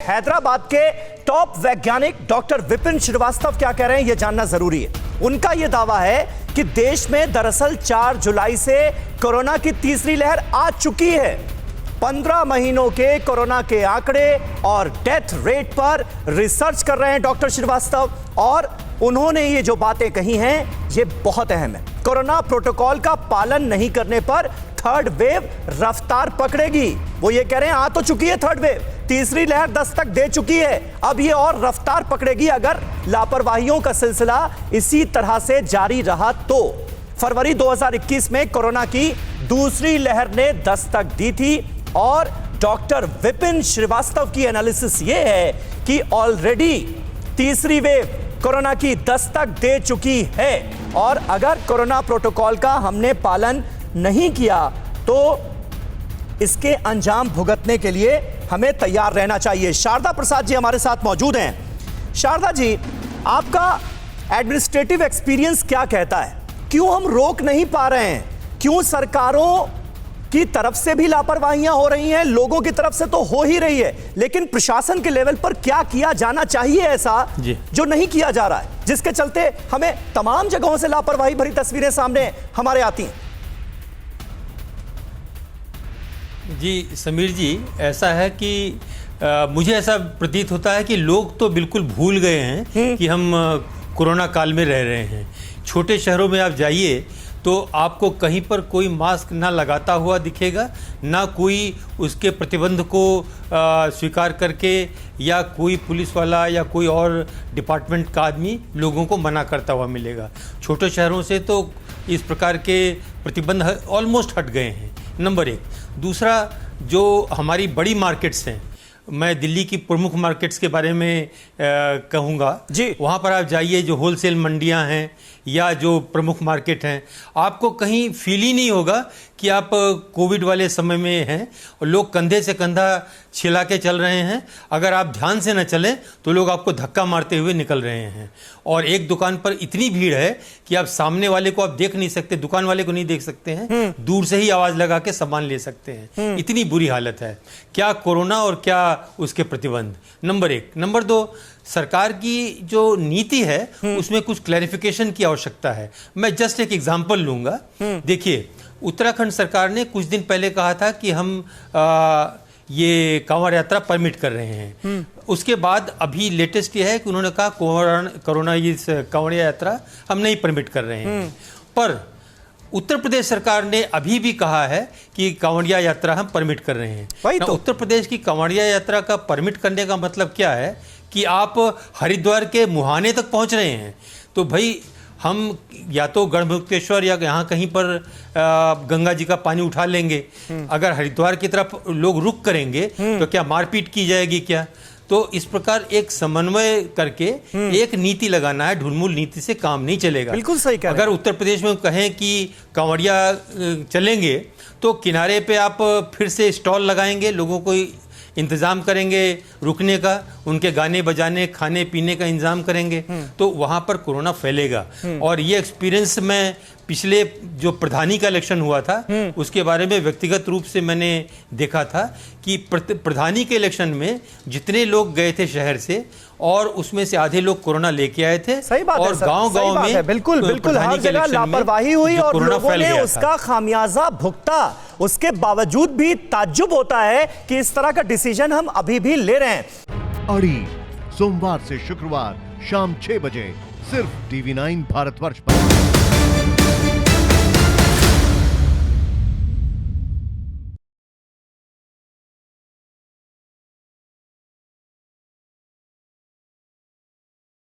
हैदराबाद के टॉप वैज्ञानिक डॉक्टर विपिन श्रीवास्तव क्या कह रहे हैं, यह जानना जरूरी है। उनका यह दावा है कि देश में दरअसल 4 जुलाई से कोरोना की तीसरी लहर आ चुकी है। 15 महीनों के कोरोना के आंकड़े और डेथ रेट पर रिसर्च कर रहे हैं डॉक्टर श्रीवास्तव, और उन्होंने ये जो बातें कही हैं ये बहुत अहम है। कोरोना प्रोटोकॉल का पालन नहीं करने पर थर्ड वेव रफ्तार पकड़ेगी। वो ये कह रहे हैं आ तो चुकी है थर्ड वेव, तीसरी लहर दस्तक दे चुकी है, अब ये और रफ्तार पकड़ेगी अगर लापरवाहियों का सिलसिला इसी तरह से जारी रहा तो। फरवरी 2021 में कोरोना की दूसरी लहर ने दस्तक दी थी और डॉक्टर विपिन श्रीवास्तव की एनालिसिस ये है कि ऑलरेडी तीसरी वेव कोरोना की दस्तक दे चुकी है और अगर कोरोना प्रोटोकॉल का हमने पालन नहीं किया तो इसके अंजाम भुगतने के लिए हमें तैयार रहना चाहिए। शारदा प्रसाद जी हमारे साथ मौजूद हैं। शारदा जी, आपका एडमिनिस्ट्रेटिव एक्सपीरियंस क्या कहता है, क्यों हम रोक नहीं पा रहे हैं? क्यों सरकारों की तरफ से भी लापरवाहियां हो रही हैं, लोगों की तरफ से तो हो ही रही है, लेकिन प्रशासन के लेवल पर क्या किया जाना चाहिए ऐसा जो नहीं किया जा रहा है, जिसके चलते हमें तमाम जगहों से लापरवाही भरी तस्वीरें सामने हमारे आती हैं? जी समीर जी, ऐसा है कि मुझे ऐसा प्रतीत होता है कि लोग तो बिल्कुल भूल गए हैं कि हम कोरोना काल में रह रहे हैं। छोटे शहरों में आप जाइए तो आपको कहीं पर कोई मास्क ना लगाता हुआ दिखेगा, ना कोई उसके प्रतिबंध को स्वीकार करके या कोई पुलिस वाला या कोई और डिपार्टमेंट का आदमी लोगों को मना करता हुआ मिलेगा। छोटे शहरों से तो इस प्रकार के प्रतिबंध ऑलमोस्ट हट गए हैं, नंबर 1। दूसरा, जो हमारी बड़ी मार्केट्स हैं, मैं दिल्ली की प्रमुख मार्केट्स के बारे में कहूँगा जी। वहाँ पर आप जाइए, जो होलसेल मंडियाँ हैं या जो प्रमुख मार्केट हैं, आपको कहीं फील ही नहीं होगा कि आप कोविड वाले समय में हैं और लोग कंधे से कंधा छिला के चल रहे हैं। अगर आप ध्यान से न चलें तो लोग आपको धक्का मारते हुए निकल रहे हैं और एक दुकान पर इतनी भीड़ है कि आप सामने वाले को आप देख नहीं सकते, दुकान वाले को नहीं देख सकते हैं, दूर से ही आवाज लगा के सामान ले सकते हैं। इतनी बुरी हालत है। क्या कोरोना और क्या उसके प्रतिबंध, नंबर 1। नंबर 2, सरकार की जो नीति है उसमें कुछ क्लैरिफिकेशन की आवश्यकता है। मैं जस्ट एक एग्जांपल लूंगा। देखिए, उत्तराखंड सरकार ने कुछ दिन पहले कहा था कि हम ये कांवड़ यात्रा परमिट कर रहे हैं। उसके बाद अभी लेटेस्ट ये है कि उन्होंने कहा कोरोना ये कांवड़ यात्रा हम नहीं परमिट कर रहे हैं। पर उत्तर प्रदेश सरकार ने अभी भी कहा है कि कांवड़िया यात्रा हम परमिट कर रहे हैं। वही तो उत्तर प्रदेश की कांवड़िया यात्रा का परमिट करने का मतलब क्या है कि आप हरिद्वार के मुहाने तक पहुंच रहे हैं, तो भाई हम या तो गढ़मुक्तेश्वर या यहाँ कहीं पर गंगा जी का पानी उठा लेंगे। अगर हरिद्वार की तरफ लोग रुक करेंगे तो क्या मारपीट की जाएगी क्या? तो इस प्रकार एक समन्वय करके एक नीति लगाना है। ढुलमुल नीति से काम नहीं चलेगा। बिल्कुल सही कह रहे हैं। अगर उत्तर प्रदेश में कहें कि कांवड़िया चलेंगे तो किनारे पे आप फिर से स्टॉल लगाएंगे, लोगों को इंतजाम करेंगे रुकने का, उनके गाने बजाने खाने पीने का इंतजाम करेंगे, तो वहां पर कोरोना फैलेगा। और ये एक्सपीरियंस मैं पिछले जो प्रधानी का इलेक्शन हुआ था उसके बारे में व्यक्तिगत रूप से मैंने देखा था कि प्रधानी के इलेक्शन में जितने लोग गए थे शहर से और उसमें से आधे लोग कोरोना लेके आए थे। सही बात और गांव-गांव में बिल्कुल हर जगह लापरवाही हुई और लोगों ने उसका खामियाजा भुगता। उसके बावजूद भी ताज्जुब होता है कि इस तरह का डिसीजन हम अभी भी ले रहे हैं। अड़ी सोमवार से शुक्रवार शाम 6 बजे सिर्फ TV9 भारतवर्ष पर।